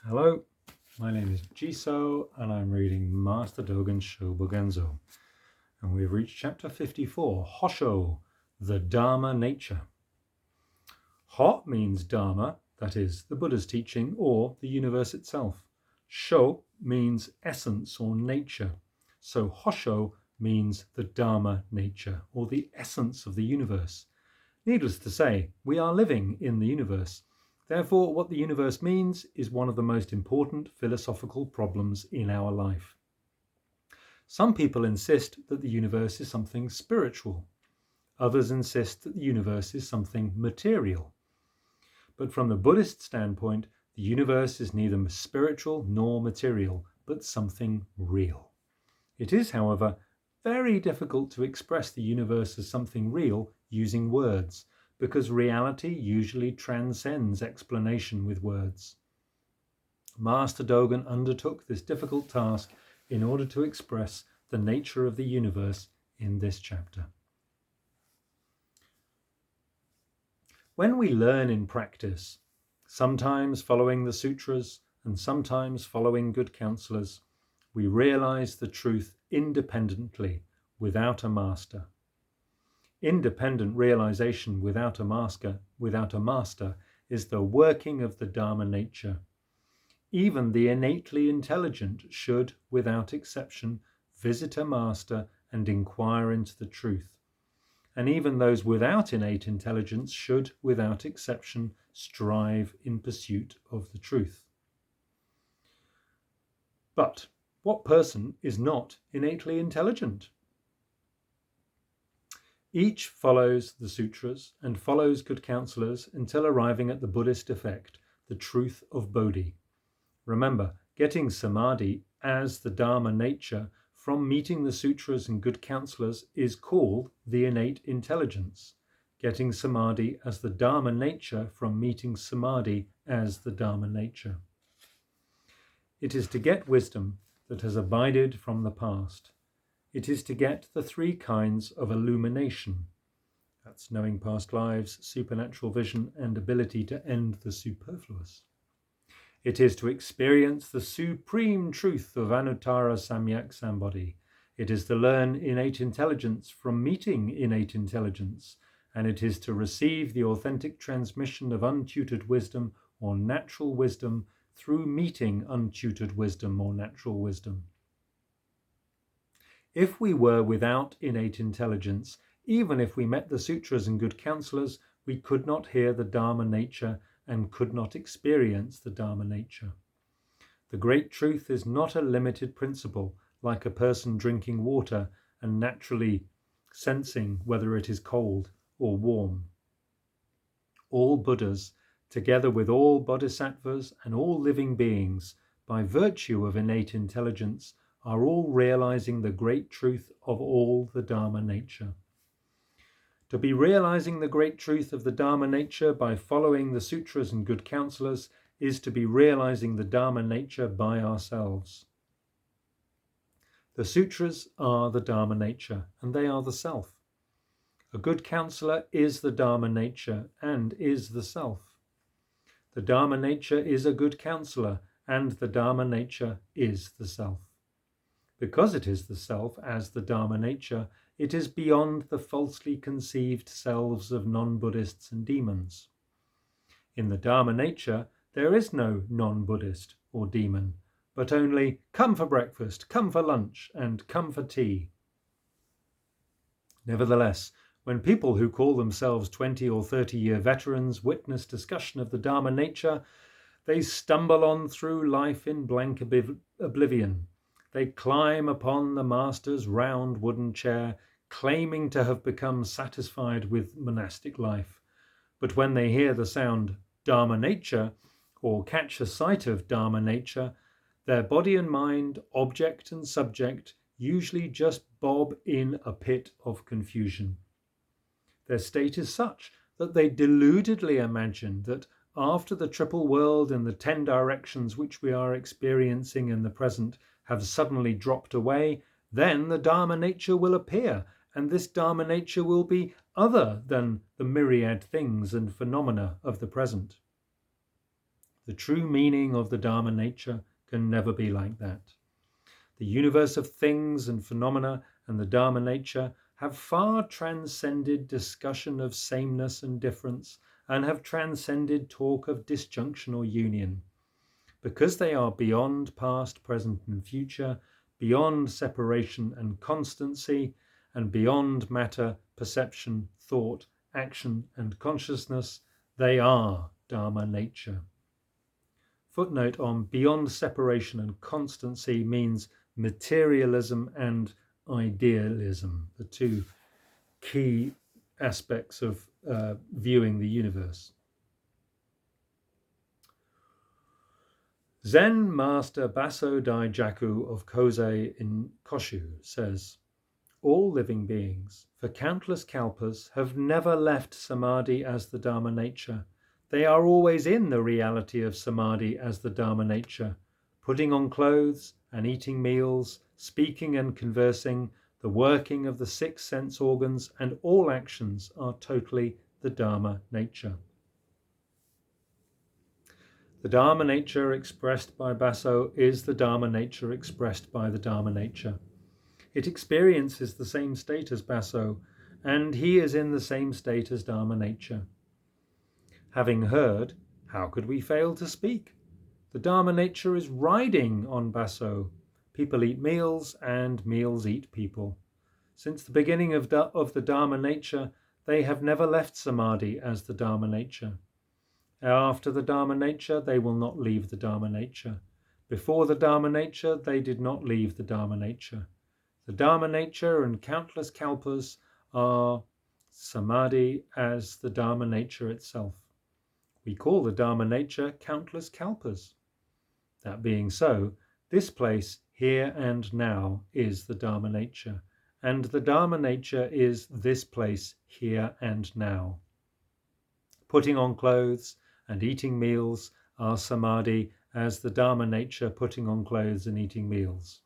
Hello, my name is Jiso and I'm reading Master Dōgen's Shōbōgenzō. And we've reached chapter 54, Hosho, the Dharma-nature. Ho means Dharma, that is, the Buddha's teaching or the universe itself. Shō means essence or nature. So Hosho means the Dharma-nature or the essence of the universe. Needless to say, we are living in the universe. Therefore, what the universe means is one of the most important philosophical problems in our life. Some people insist that the universe is something spiritual. Others insist that the universe is something material. But from the Buddhist standpoint, the universe is neither spiritual nor material, but something real. It is, however, very difficult to express the universe as something real using words, because reality usually transcends explanation with words. Master Dōgen undertook this difficult task in order to express the nature of the universe in this chapter. When we learn in practice, sometimes following the sutras and sometimes following good counselors, we realize the truth independently without a master. Independent realization without a master is the working of the Dharma-nature. Even the innately intelligent should, without exception, visit a master and inquire into the truth. And even those without innate intelligence should, without exception, strive in pursuit of the truth. But what person is not innately intelligent? Each follows the sutras and follows good counselors until arriving at the Buddhist effect, the truth of Bodhi. Remember, getting samadhi as the Dharma-nature from meeting the sutras and good counselors is called the innate intelligence. Getting samadhi as the Dharma-nature from meeting samadhi as the Dharma-nature. It is to get wisdom that has abided from the past. It is to get the three kinds of illumination. That's knowing past lives, supernatural vision, and ability to end the superfluous. It is to experience the supreme truth of Anuttara Samyak Sambodhi. It is to learn innate intelligence from meeting innate intelligence. And it is to receive the authentic transmission of untutored wisdom or natural wisdom through meeting untutored wisdom or natural wisdom. If we were without innate intelligence, even if we met the sutras and good counselors, we could not hear the Dharma-nature and could not experience the Dharma-nature. The great truth is not a limited principle, like a person drinking water and naturally sensing whether it is cold or warm. All Buddhas, together with all bodhisattvas and all living beings, by virtue of innate intelligence, are all realizing the great truth of all the Dharma-nature. To be realizing the great truth of the Dharma-nature by following the sutras and good counselors is to be realizing the Dharma-nature by ourselves. The sutras are the Dharma-nature, and they are the self. A good counselor is the Dharma-nature and is the self. The Dharma-nature is a good counselor, and the Dharma-nature is the self. Because it is the self as the Dharma-nature, it is beyond the falsely conceived selves of non-Buddhists and demons. In the Dharma-nature, there is no non-Buddhist or demon, but only come for breakfast, come for lunch, and come for tea. Nevertheless, when people who call themselves 20 or 30-year veterans witness discussion of the Dharma-nature, they stumble on through life in blank oblivion. They climb upon the master's round wooden chair, claiming to have become satisfied with monastic life. But when they hear the sound Dharma-nature or catch a sight of Dharma-nature, their body and mind, object and subject, usually just bob in a pit of confusion. Their state is such that they deludedly imagine that after the triple world and the 10 directions which we are experiencing in the present have suddenly dropped away, then the Dharma-nature will appear, and this Dharma-nature will be other than the myriad things and phenomena of the present. The true meaning of the Dharma-nature can never be like that. The universe of things and phenomena and the Dharma-nature have far transcended discussion of sameness and difference, and have transcended talk of disjunction or union. Because they are beyond past, present, and future, beyond separation and constancy, and beyond matter, perception, thought, action, and consciousness, they are Dharma-nature. Footnote on beyond separation and constancy means materialism and idealism, the two key aspects of viewing the universe. Zen Master Baso Daijaku of Kosei in Koshu says, all living beings, for countless kalpas, have never left samadhi as the Dharma-nature. They are always in the reality of samadhi as the Dharma-nature, putting on clothes and eating meals, speaking and conversing, the working of the 6 sense organs, and all actions are totally the Dharma-nature. The Dharma-nature expressed by Baso is the Dharma-nature expressed by the Dharma-nature. It experiences the same state as Baso, and he is in the same state as Dharma-nature. Having heard, how could we fail to speak? The Dharma-nature is riding on Baso. People eat meals, and meals eat people. Since the beginning of the Dharma-nature, they have never left samadhi as the Dharma-nature. After the Dharma-nature, they will not leave the Dharma-nature. Before the Dharma-nature, they did not leave the Dharma-nature. The Dharma-nature and countless kalpas are samadhi as the Dharma-nature itself. We call the Dharma-nature countless kalpas. That being so, this place, here and now, is the Dharma-nature, and the Dharma-nature is this place, here and now. Putting on clothes and eating meals are samadhi as the Dharma-nature putting on clothes and eating meals.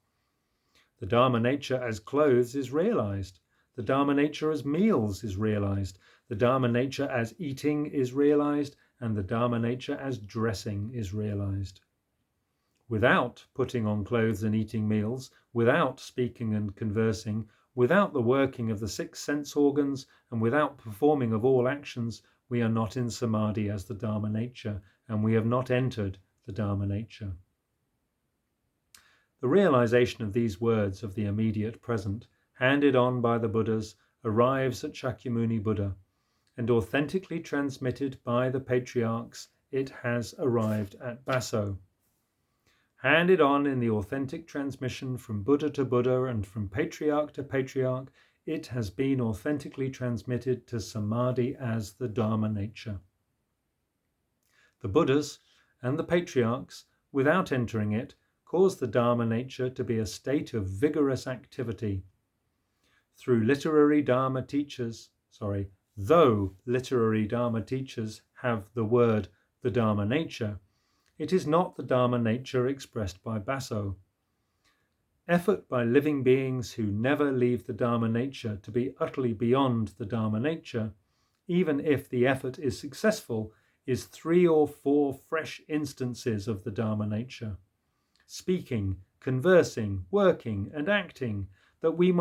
The Dharma-nature as clothes is realized. The Dharma-nature as meals is realized. The Dharma-nature as eating is realized, and the Dharma-nature as dressing is realized. Without putting on clothes and eating meals, without speaking and conversing, without the working of the 6 sense organs, and without performing of all actions, we are not in samadhi as the Dharma-nature, and we have not entered the Dharma-nature. The realization of these words of the immediate present, handed on by the Buddhas, arrives at Shakyamuni Buddha, and authentically transmitted by the patriarchs, it has arrived at Baso. Handed on in the authentic transmission from Buddha to Buddha and from patriarch to patriarch, it has been authentically transmitted to samadhi as the Dharma-nature. The Buddhas and the patriarchs, without entering it, cause the Dharma-nature to be a state of vigorous activity. Though literary Dharma teachers have the word the Dharma-nature, it is not the Dharma-nature expressed by Baso. Effort by living beings who never leave the Dharma-nature to be utterly beyond the Dharma-nature, even if the effort is successful, is 3 or 4 fresh instances of the Dharma-nature. Speaking, conversing, working, and acting that we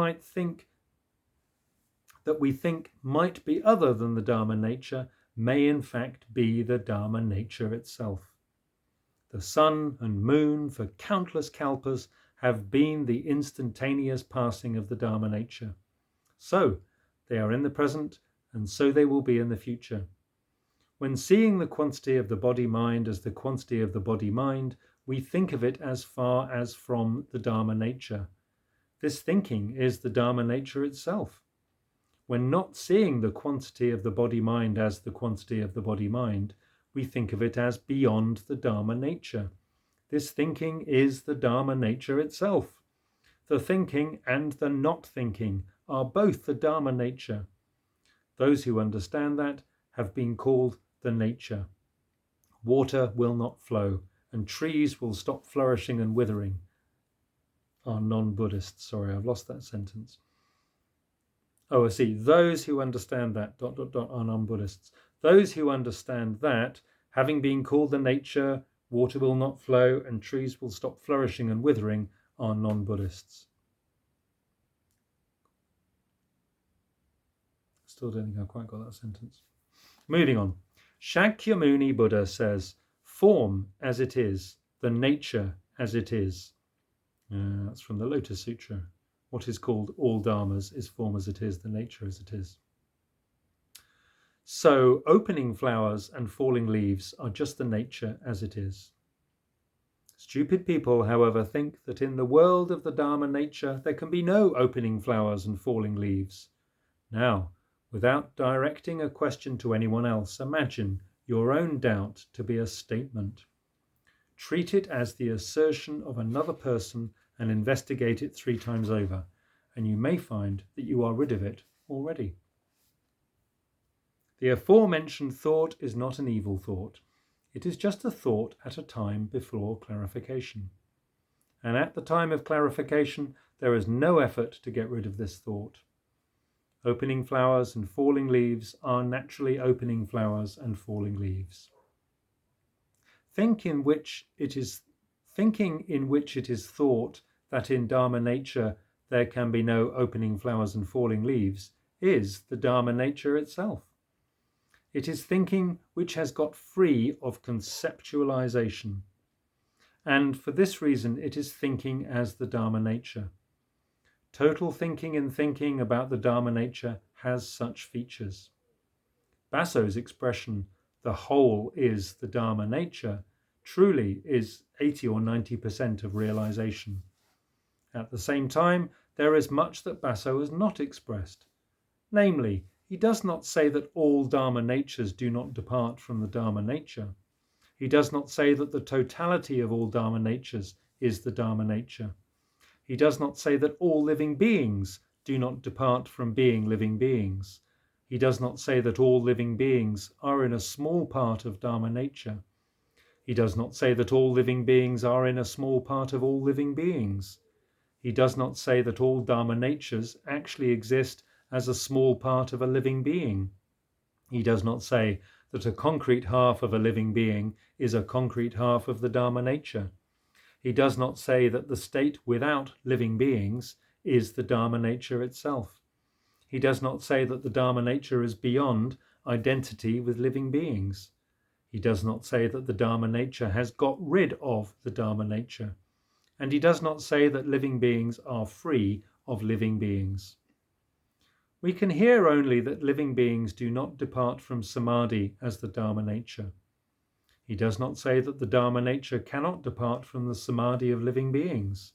think might be other than the Dharma-nature may in fact be the Dharma-nature itself. The sun and moon for countless kalpas have been the instantaneous passing of the Dharma-nature. So they are in the present, and so they will be in the future. When seeing the quantity of the body-mind as the quantity of the body-mind, we think of it as far as from the Dharma-nature. This thinking is the Dharma-nature itself. When not seeing the quantity of the body-mind as the quantity of the body-mind, we think of it as beyond the Dharma-nature. This thinking is the Dharma-nature itself. The thinking and the not thinking are both the Dharma-nature. Those who understand that have been called the nature. Water will not flow, and trees will stop flourishing and withering. Are non-Buddhists. Sorry, I've lost that sentence. Oh, I see. Those who understand that, are non-Buddhists. Those who understand that, having been called the nature, water will not flow, and trees will stop flourishing and withering are non-Buddhists. Still don't think I quite got that sentence. Moving on. Shakyamuni Buddha says, form as it is, the nature as it is. That's from the Lotus Sutra. What is called all dharmas is form as it is, the nature as it is. So opening flowers and falling leaves are just the nature as it is. Stupid people, however, think that in the world of the Dharma-nature there can be no opening flowers and falling leaves. Now, without directing a question to anyone else, imagine your own doubt to be a statement. Treat it as the assertion of another person and investigate it 3 times over, and you may find that you are rid of it already. The aforementioned thought is not an evil thought. It is just a thought at a time before clarification. And at the time of clarification, there is no effort to get rid of this thought. Opening flowers and falling leaves are naturally opening flowers and falling leaves. Thinking in which it is thought that in Dharma-nature there can be no opening flowers and falling leaves is the Dharma-nature itself. It is thinking which has got free of conceptualization. And for this reason, it is thinking as the Dharma-nature. Total thinking and thinking about the Dharma-nature has such features. Basso's expression, the whole is the Dharma-nature, truly is 80 or 90% of realization. At the same time, there is much that Basso has not expressed. Namely, he does not say that all Dharma-natures do not depart from the Dharma-nature. He does not say that the totality of all Dharma-natures is the Dharma-nature. He does not say that all living beings do not depart from being living beings. He does not say that all living beings are in a small part of Dharma-nature. He does not say that all living beings are in a small part of all living beings. He does not say that all Dharma-natures actually exist as a small part of a living being. He does not say that a concrete half of a living being is a concrete half of the Dharma-nature. He does not say that the state without living beings is the Dharma-nature itself. He does not say that the Dharma-nature is beyond identity with living beings. He does not say that the Dharma-nature has got rid of the Dharma-nature. And he does not say that living beings are free of living beings. We can hear only that living beings do not depart from samadhi as the Dharma-nature. He does not say that the Dharma-nature cannot depart from the samadhi of living beings.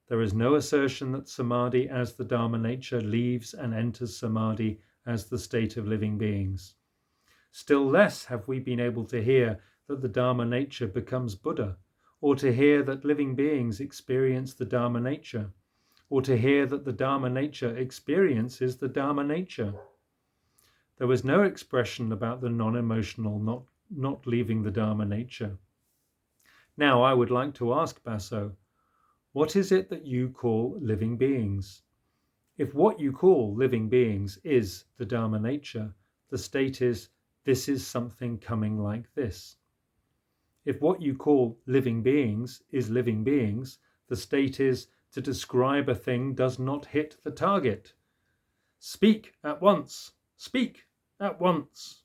There is no assertion that samadhi as the Dharma-nature leaves and enters samadhi as the state of living beings. Still less have we been able to hear that the Dharma-nature becomes Buddha, or to hear that living beings experience the Dharma-nature, or to hear that the Dharma-nature experiences the Dharma-nature. There was no expression about the non-emotional not leaving the Dharma-nature. Now I would like to ask Basso, what is it that you call living beings? If what you call living beings is the Dharma-nature, the state is, this is something coming like this. If what you call living beings is living beings, the state is, to describe a thing does not hit the target. Speak at once. Speak at once.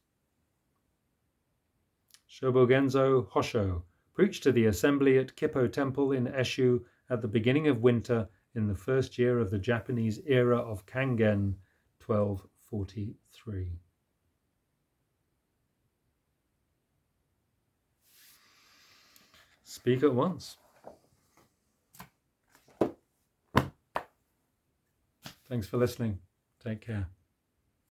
Shōbōgenzō Hosho preached to the assembly at Kippo Temple in Eshu at the beginning of winter in the first year of the Japanese era of Kangen, 1243. Speak at once. Thanks for listening. Take care.